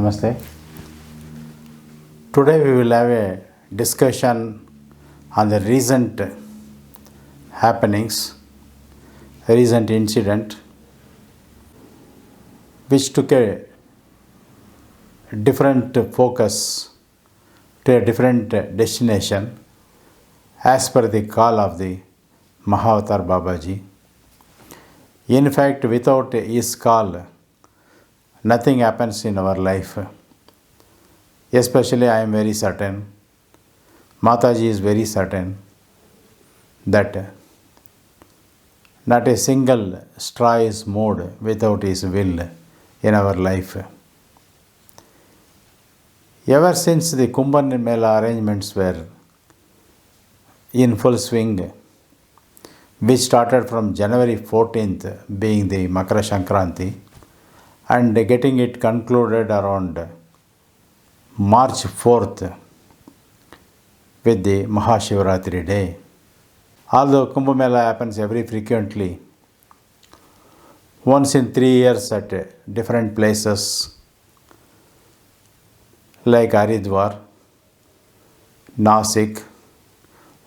Namaste. Today we will have a discussion on the recent happenings, a recent incident which took a different focus to a different destination as per the call of the Mahavatar Babaji. In fact, without his call, nothing happens in our life. Especially, I am very certain, Mataji is very certain that not a single straw is moved without his will in our life. Ever since the Kumba Mela arrangements were in full swing, which started from January 14th, being the Makara Sankranti, and getting it concluded around March 4th with the Mahashivratri day. Although Kumba Mela happens every frequently, once in 3 years at different places like Haridwar, Nasik,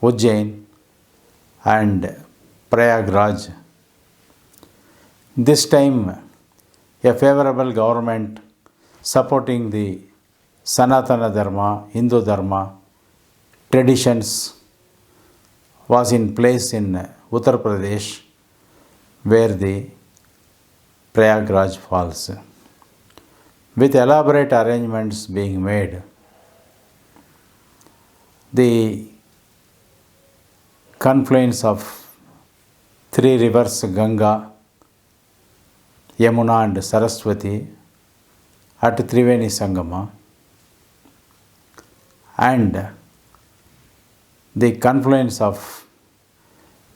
Ujjain and Prayagraj. This time, a favorable government supporting the Sanatana Dharma, Hindu Dharma traditions was in place in Uttar Pradesh, where the Prayagraj falls, with elaborate arrangements being made. The confluence of three rivers Ganga, Yamuna and Saraswati at Triveni Sangama, and the confluence of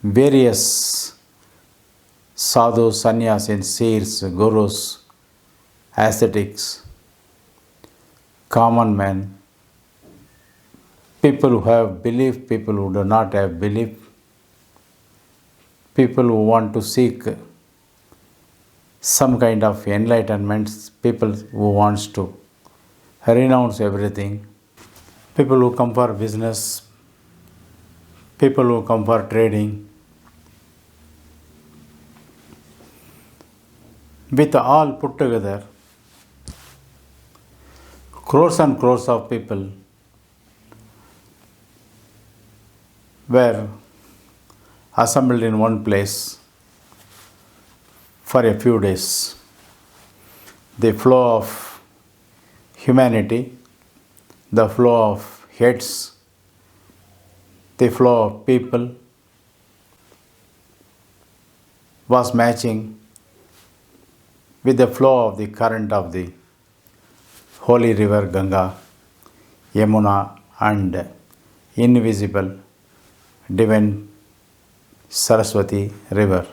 various sadhus, sannyasis, seers, gurus, ascetics, common men, people who have belief, people who do not have belief, people who want to seek some kind of enlightenment, people who wants to renounce everything, people who come for business, people who come for trading. With all put together, crores and crores of people were assembled in one place for a few days. The flow of humanity, the flow of heads, the flow of people was matching with the flow of the current of the holy river Ganga, Yamuna and invisible divine Saraswati river.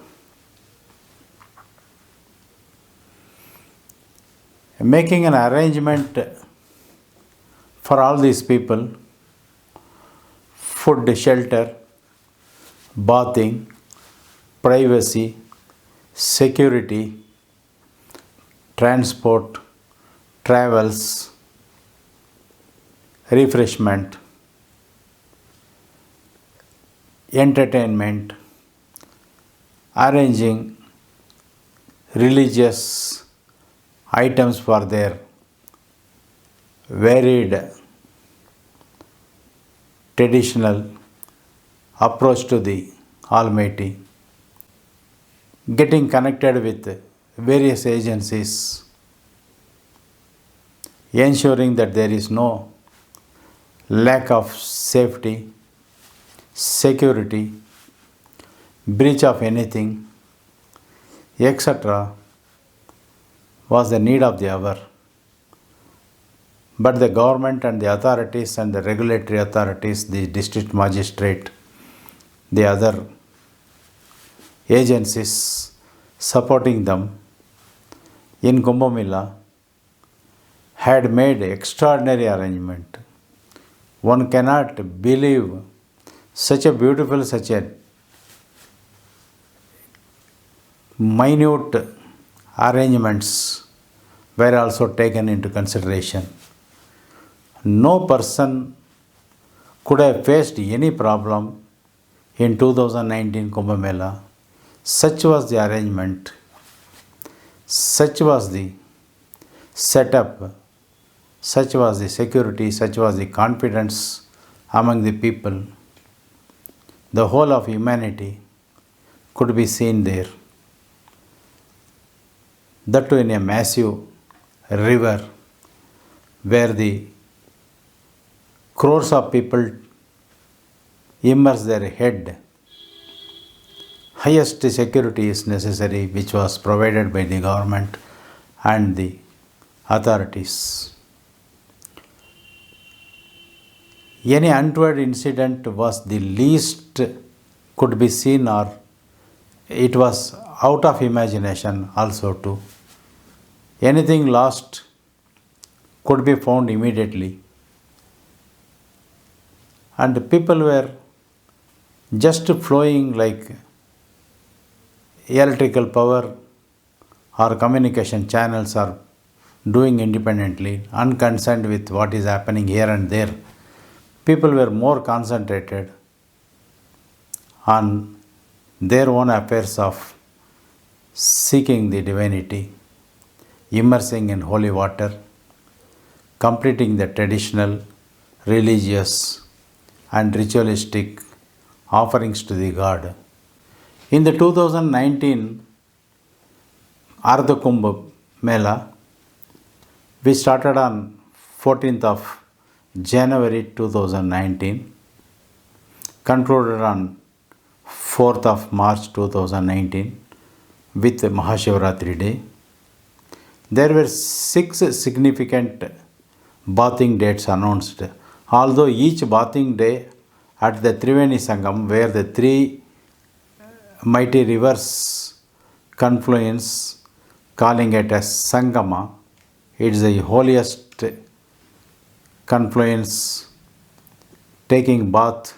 Making an arrangement for all these people, food, shelter, bathing, privacy, security, transport, travels, refreshment, entertainment, arranging religious items for their varied traditional approach to the Almighty, getting connected with various agencies, ensuring that there is no lack of safety, security, breach of anything, etc., was the need of the hour. But the government and the authorities and the regulatory authorities, the district magistrate, the other agencies supporting them in Kumba Mela had made extraordinary arrangement. One cannot believe such a beautiful, such a minute arrangements were also taken into consideration. No person could have faced any problem in 2019 Kumba Mela. Such was the arrangement, such was the setup, such was the security, such was the confidence among the people. The whole of humanity could be seen there. That too in a massive river where the crores of people immerse their head. Highest security is necessary, which was provided by the government and the authorities. Any untoward incident was the least could be seen, or it was out of imagination also too. Anything lost could be found immediately. And people were just flowing like electrical power or communication channels are doing independently, unconcerned with what is happening here and there. People were more concentrated on their own affairs of seeking the divinity, immersing in holy water, completing the traditional, religious, and ritualistic offerings to the god. In the 2019 Ardha Kumba Mela, we started on 14th of January 2019, concluded on 4th of March 2019 with Mahashivratri Day. There were 6 significant bathing dates announced, although each bathing day at the Triveni Sangam, where the 3 mighty rivers confluence, calling it as Sangama, it is the holiest confluence, taking bath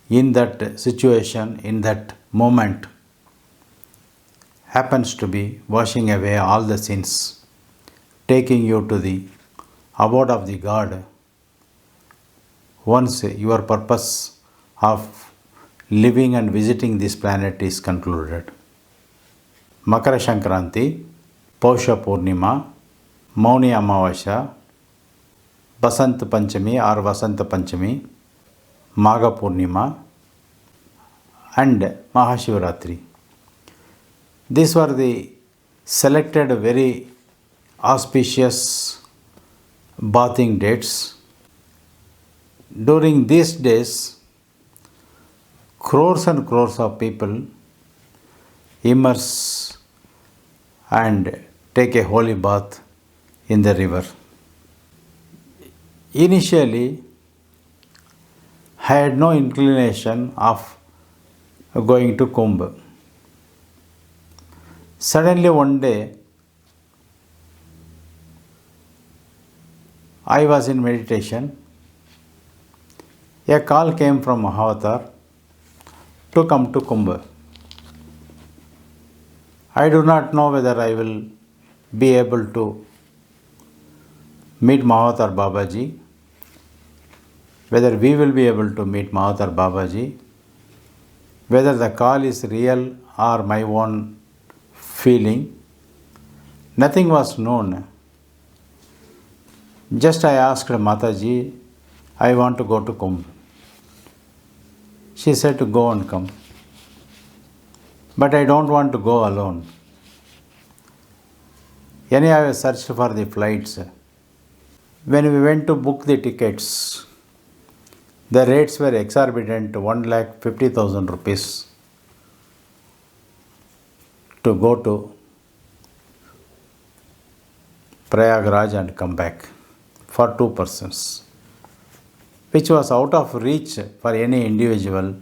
in that situation, in that moment, happens to be washing away all the sins, taking you to the abode of the God. Once your purpose of living and visiting this planet is concluded. Makara Shankranti, Pausha Purnima, Mauni Amavasya, Basant Panchami or Vasanta Panchami, Magha Purnima, and Mahashivratri. These were the selected very auspicious bathing dates. During these days, crores and crores of people immerse and take a holy bath in the river. Initially, I had no inclination of going to Kumbh. Suddenly one day, I was in meditation. A call came from Mahavatar to come to Kumbh. I do not know whether I will be able to meet Mahavatar Babaji, whether we will be able to meet Mahavatar Babaji, whether the call is real or my own feeling. Nothing was known. Just I asked Mataji, I want to go to Kumbh. She said to go and come. But I don't want to go alone. Anyhow, I searched for the flights. When we went to book the tickets, the rates were exorbitant, 1,50,000 rupees to go to Prayagraj and come back for 2 persons, which was out of reach for any individual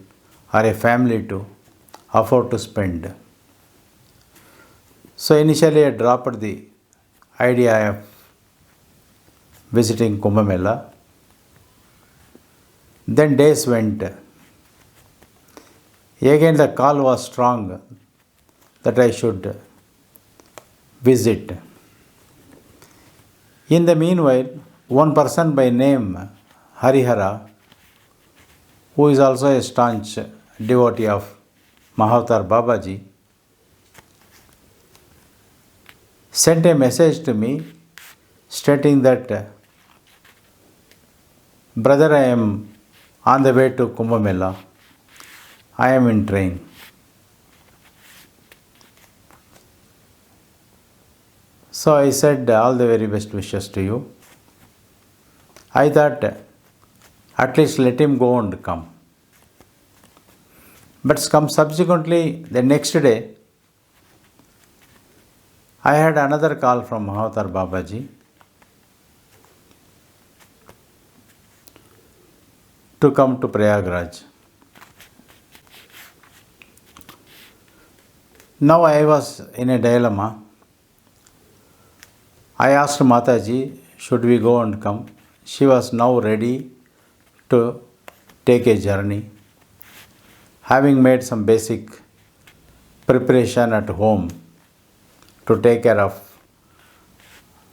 or a family to afford to spend. So initially I dropped the idea of visiting Kumba Mela. Then days went. Again the call was strong that I should visit. In the meanwhile, one person by name Harihara, who is also a staunch devotee of Mahavatar Babaji, sent a message to me stating that, Brother, I am on the way to Kumba Mela. I am in train. So I said, all the very best wishes to you. I thought, at least let him go and come. But subsequently, the next day, I had another call from Mahavatar Babaji to come to Prayagraj. Now I was in a dilemma. I asked Mataji, should we go and come? She was now ready to take a journey, having made some basic preparation at home to take care of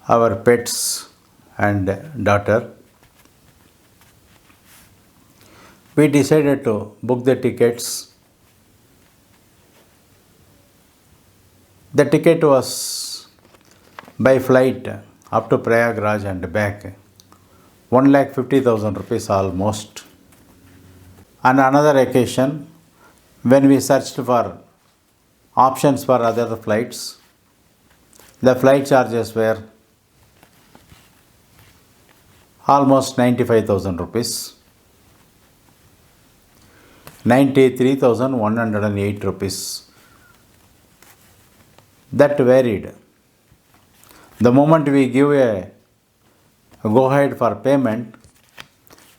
our pets and daughter. We decided to book the tickets. The ticket was by flight up to Prayagraj and back, 1,50,000 rupees almost. On another occasion, when we searched for options for other flights, the flight charges were almost 95,000 rupees, 93,108 rupees. That varied. The moment we give a go ahead for payment,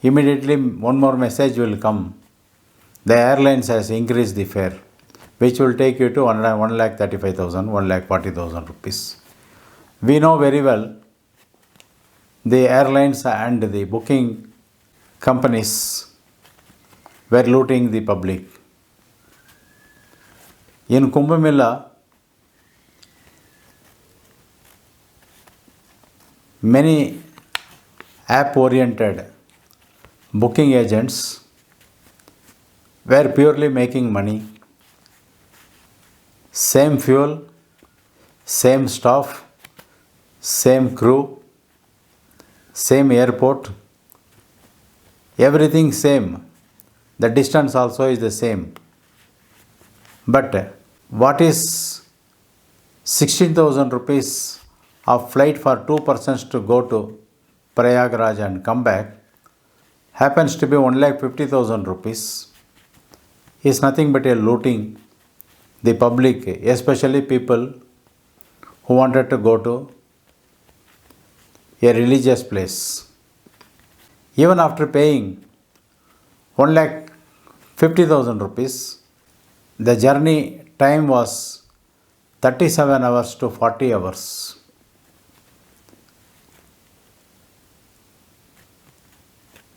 immediately one more message will come. The airlines has increased the fare, which will take you to 1,35,000, 1,40,000 rupees. We know very well the airlines and the booking companies were looting the public. In Kumba Mela, many app-oriented booking agents were purely making money. Same fuel, same staff, same crew, same airport, everything same. The distance also is the same. But what is 16,000 rupees of flight for two persons to go to Prayagraj and come back happens to be 1,50,000 rupees, is nothing but a looting the public, especially people who wanted to go to a religious place. Even after paying 1,50,000 rupees, the journey time was 37 hours to 40 hours.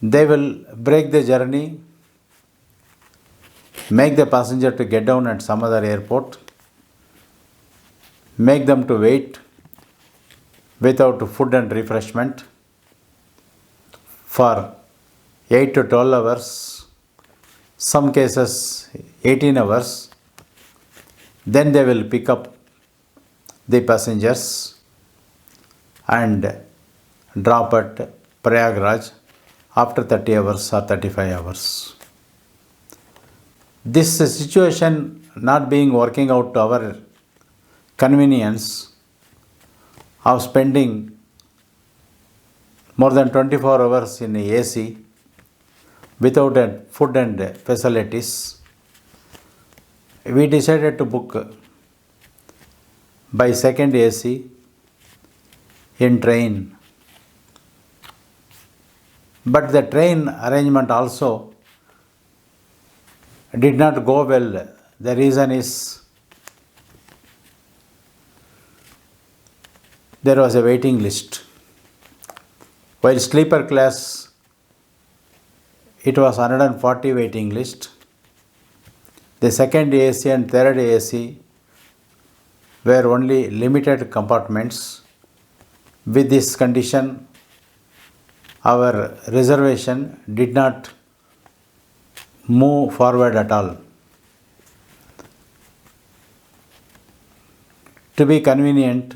They will break the journey, make the passenger to get down at some other airport, make them to wait without food and refreshment for 8 to 12 hours, some cases 18 hours. Then they will pick up the passengers and drop at Prayagraj after 30 hours or 35 hours. This situation not being working out to our convenience of spending more than 24 hours in AC without food and facilities, we decided to book by second AC in train. But the train arrangement also did not go well. The reason is there was a waiting list. While sleeper class, it was 140 waiting list. The second AC and third AC were only limited compartments. With this condition, our reservation did not move forward at all. To be convenient,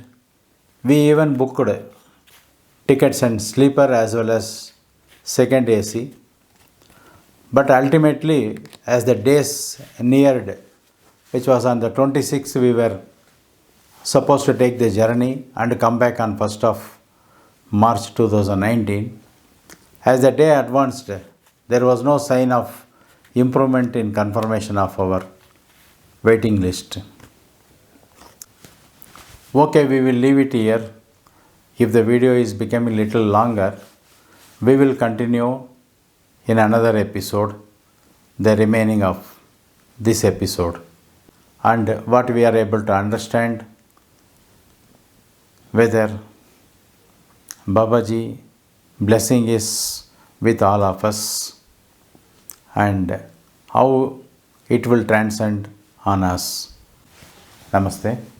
we even booked tickets and sleeper as well as second AC. But ultimately, as the days neared, which was on the 26th, we were supposed to take the journey and come back on 1st of March 2019. As the day advanced, there was no sign of improvement in confirmation of our waiting list. Okay, we will leave it here. If the video is becoming little longer, we will continue in another episode, the remaining of this episode, and what we are able to understand, whether Babaji blessing is with all of us and how it will transcend on us. Namaste.